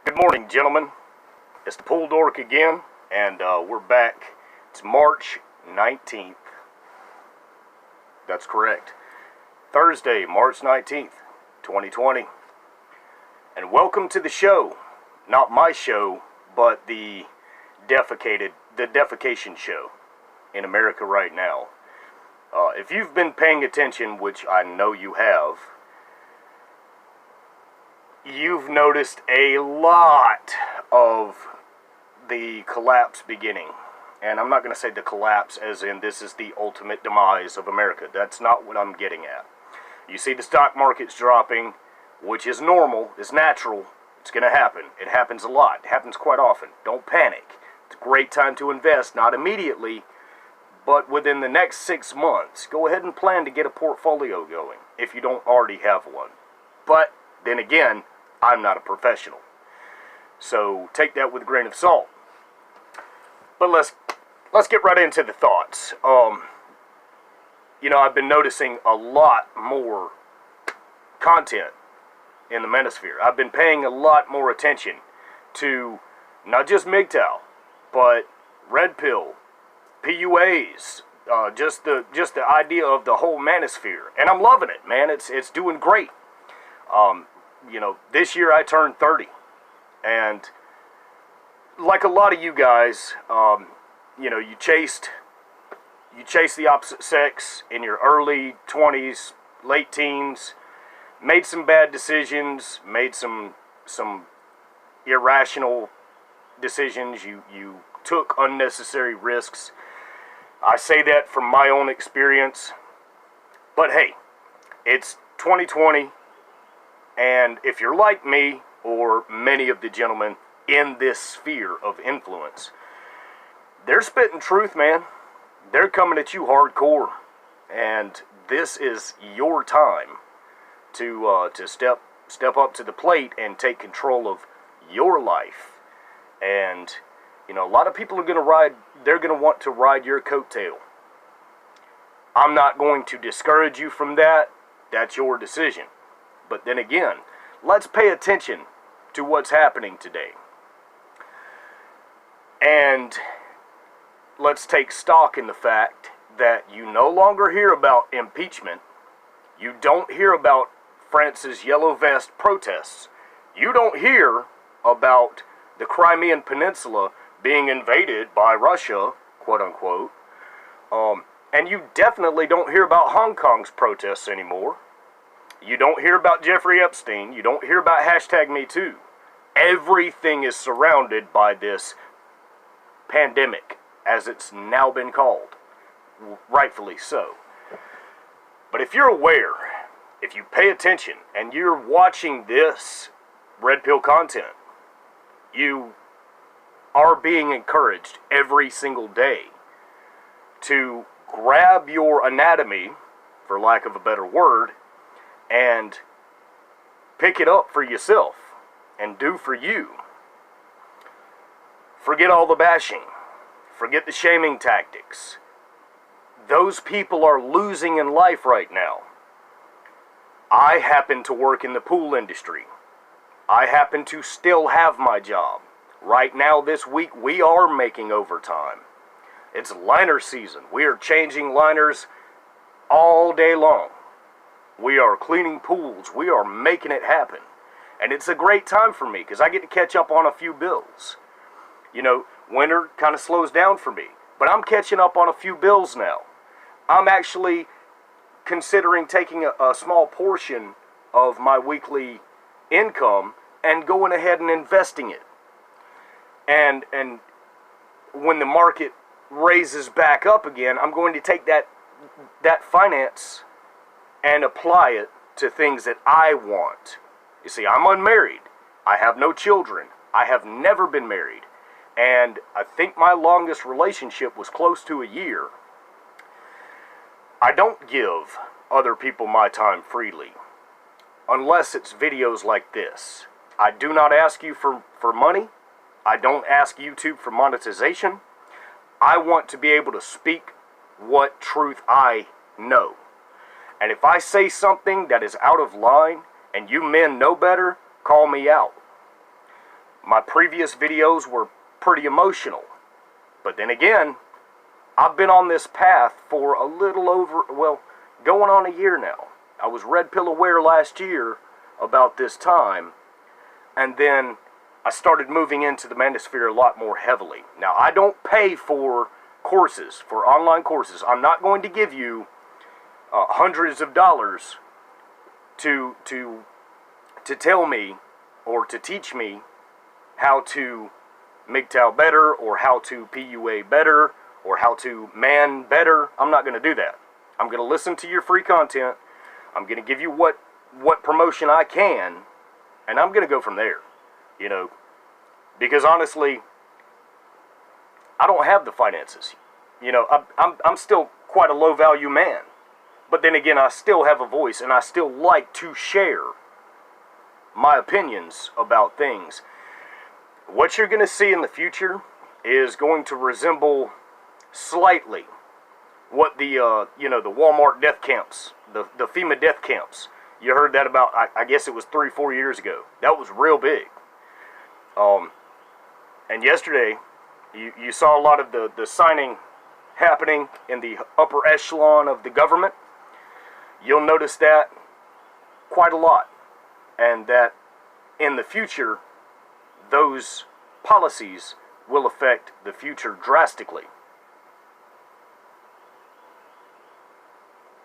Good morning, gentlemen. It's the Pool Dork again, and we're back. It's March 19th. That's correct. Thursday, March 19th, 2020. And welcome to the show. Not my show, but the defecation show in America right now. If you've been paying attention, which I know you have, you've noticed a lot of the collapse beginning. And I'm not going to say the collapse as in this is the ultimate demise of America. That's not what I'm getting at. You see the stock market's dropping, which is normal, is natural. It's going to happen. It happens a lot. It happens quite often. Don't panic. It's a great time to invest, not immediately, but within the next 6 months. Go ahead and plan to get a portfolio going if you don't already have one. But then again, I'm not a professional, so take that with a grain of salt. But let's get right into the thoughts. I've been noticing a lot more content in the manosphere. I've been paying a lot more attention to not just MGTOW, but red pill, PUAs, just the idea of the whole manosphere, and I'm loving it, man. It's doing great. This year I turned 30, and like a lot of you guys, you chased the opposite sex in your early 20s, late teens, made some bad decisions, made some irrational decisions, you took unnecessary risks. I say that from my own experience, but hey, it's 2020. And if you're like me, or many of the gentlemen in this sphere of influence, they're spitting truth, man. They're coming at you hardcore. And this is your time to step up to the plate and take control of your life. And, a lot of people are going to want to ride your coattail. I'm not going to discourage you from that. That's your decision. But then again, let's pay attention to what's happening today. And let's take stock in the fact that you no longer hear about impeachment. You don't hear about France's yellow vest protests. You don't hear about the Crimean Peninsula being invaded by Russia, quote unquote. And you definitely don't hear about Hong Kong's protests anymore. You don't hear about Jeffrey Epstein. You don't hear about #MeToo. Everything is surrounded by this pandemic, as it's now been called. Rightfully so. But if you're aware, if you pay attention, and you're watching this red pill content, you are being encouraged every single day to grab your anatomy, for lack of a better word, and pick it up for yourself and do for you. Forget all the bashing. Forget the shaming tactics. Those people are losing in life right now. I happen to work in the pool industry. I happen to still have my job. Right now, this week, we are making overtime. It's liner season. We are changing liners all day long. We are cleaning pools. We are making it happen. And it's a great time for me because I get to catch up on a few bills. Winter kind of slows down for me. But I'm catching up on a few bills now. I'm actually considering taking a small portion of my weekly income and going ahead and investing it. And when the market raises back up again, I'm going to take that finance and apply it to things that I want. You see, I'm unmarried. I have no children. I have never been married. And I think my longest relationship was close to a year. I don't give other people my time freely, unless it's videos like this. I do not ask you for money. I don't ask YouTube for monetization. I want to be able to speak what truth I know. And if I say something that is out of line and you men know better, call me out. My previous videos were pretty emotional. But then again, I've been on this path for a little over, well, going on a year now. I was red pill aware last year about this time, and then I started moving into the manosphere a lot more heavily. Now, I don't pay for courses, for online courses. I'm not going to give you hundreds of dollars to tell me or to teach me how to MGTOW better, or how to PUA better, or how to man better. I'm not going to do that. I'm going to listen to your free content. I'm going to give you what promotion I can, and I'm going to go from there. You know, because honestly, I don't have the finances. You know, I'm still quite a low value man. But then again, I still have a voice, and I still like to share my opinions about things. What you're going to see in the future is going to resemble slightly what the the Walmart death camps, the FEMA death camps. You heard that about, I guess it was 3-4 years ago. That was real big. And yesterday, you saw a lot of the signing happening in the upper echelon of the government. You'll notice that quite a lot. And that in the future, those policies will affect the future drastically.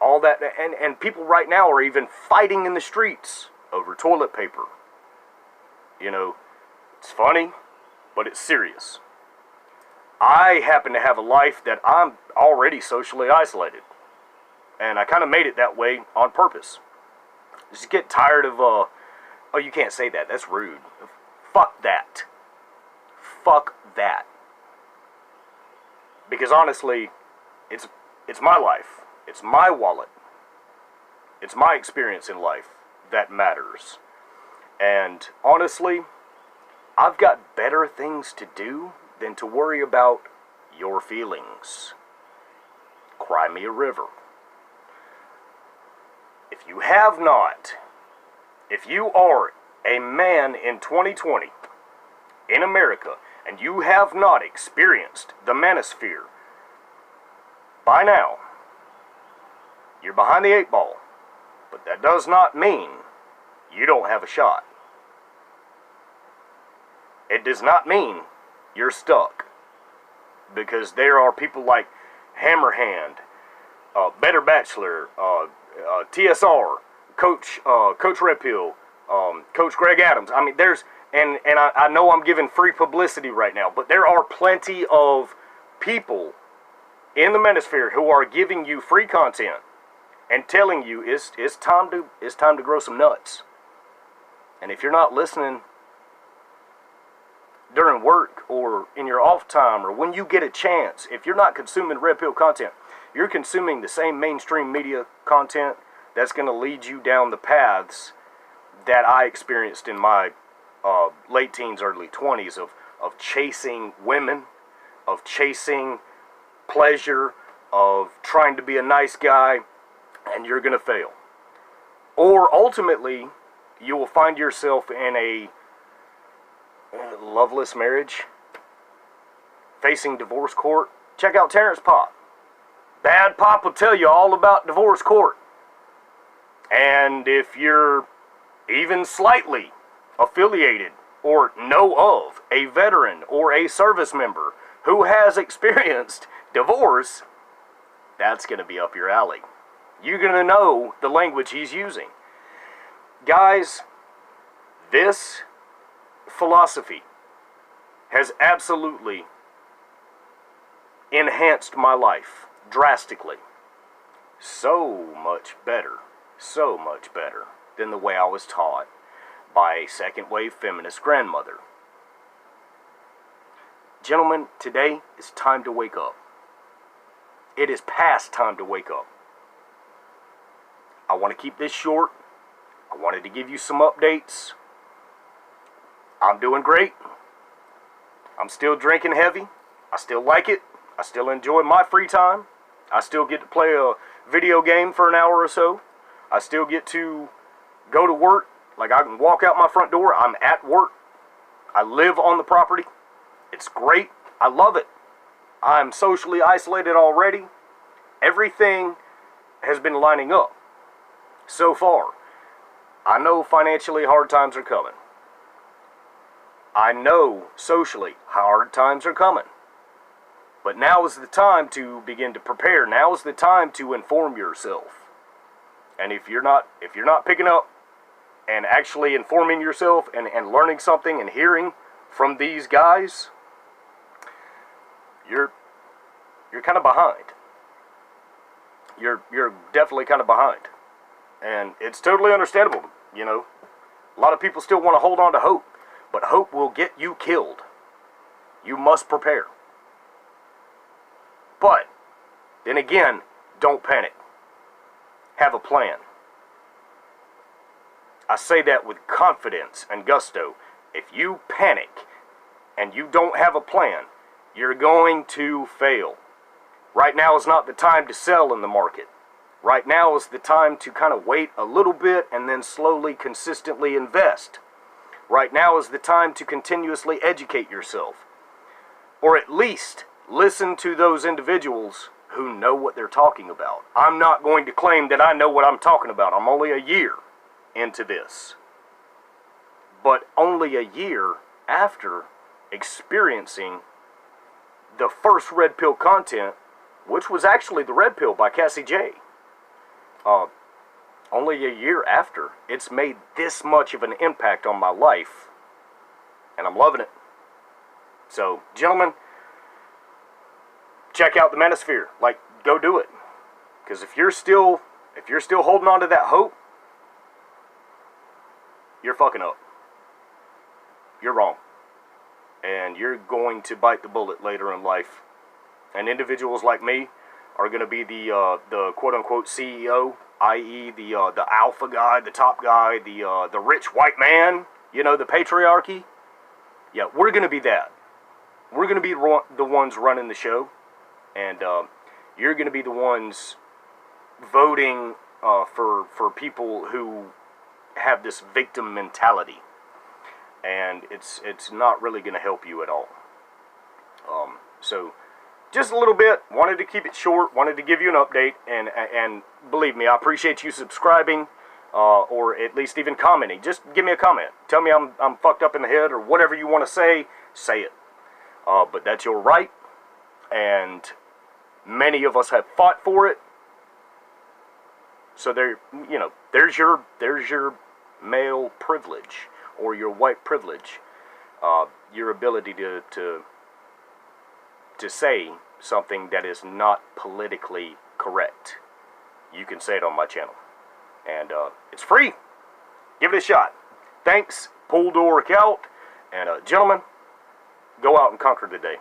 All that, and people right now are even fighting in the streets over toilet paper. You know, it's funny, but it's serious. I happen to have a life that I'm already socially isolated. And I kind of made it that way on purpose. Just get tired of, oh, you can't say that. That's rude. Fuck that. Fuck that. Because honestly, it's my life. It's my wallet. It's my experience in life that matters. And honestly, I've got better things to do than to worry about your feelings. Cry me a river. If you have not, if you are a man in 2020 in America and you have not experienced the manosphere, by now, you're behind the 8 ball. But that does not mean you don't have a shot. It does not mean you're stuck. Because there are people like Hammerhand, Better Bachelor, TSR, Coach Red Pill, Coach Greg Adams. I mean, there's, and I know I'm giving free publicity right now, but there are plenty of people in the manosphere who are giving you free content and telling you it's time to grow some nuts. And if you're not listening during work or in your off time or when you get a chance, if you're not consuming Red Pill content, you're consuming the same mainstream media content that's going to lead you down the paths that I experienced in my late teens, early 20s of chasing women, of chasing pleasure, of trying to be a nice guy, and you're going to fail. Or ultimately, you will find yourself in a loveless marriage, facing divorce court. Check out Terrence Pop. Bad Pop will tell you all about divorce court. And if you're even slightly affiliated or know of a veteran or a service member who has experienced divorce, that's going to be up your alley. You're going to know the language he's using. Guys, this philosophy has absolutely enhanced my life drastically. So much better than the way I was taught by a second-wave feminist grandmother. Gentlemen, today is time to wake up. It is past time to wake up. I want to keep this short. I wanted to give you some updates. I'm doing great. I'm still drinking heavy. I still like it. I still enjoy my free time. I still get to play a video game for an hour or so. I still get to go to work. Like, I can walk out my front door. I'm at work. I live on the property. It's great. I love it. I'm socially isolated already. Everything has been lining up so far. I know financially hard times are coming. I know socially hard times are coming. But now is the time to begin to prepare. Now is the time to inform yourself. And if you're not picking up and actually informing yourself and learning something and hearing from these guys, you're kind of behind. You're definitely kind of behind. And it's totally understandable, you know. A lot of people still want to hold on to hope, but hope will get you killed. You must prepare. But then again, don't panic. Have a plan. I say that with confidence and gusto. If you panic and you don't have a plan, you're going to fail. Right now is not the time to sell in the market. Right now is the time to kind of wait a little bit and then slowly, consistently invest. Right now is the time to continuously educate yourself. Or at least listen to those individuals who know what they're talking about. I'm not going to claim that I know what I'm talking about. I'm only a year into this. But only a year after experiencing the first Red Pill content, which was actually the Red Pill by Cassie J. Only a year after, it's made this much of an impact on my life. And I'm loving it. So, gentlemen, check out the manosphere. Like, go do it. Because if you're still holding on to that hope, you're fucking up. You're wrong. And you're going to bite the bullet later in life. And individuals like me are going to be the quote-unquote CEO, i.e. the alpha guy, the top guy, the rich white man, you know, the patriarchy. Yeah, we're going to be that. We're going to be the ones running the show. And you're going to be the ones voting for people who have this victim mentality. And it's not really going to help you at all. So just a little bit. Wanted to keep it short. Wanted to give you an update. And believe me, I appreciate you subscribing or at least even commenting. Just give me a comment. Tell me I'm fucked up in the head or whatever you want to say. Say it. But that's your right. And many of us have fought for it. So there's your male privilege or your white privilege, your ability to say something that is not politically correct. You can say it on my channel, and it's free. Give it a shot. Thanks. Pull door out, and gentlemen, go out and conquer the day.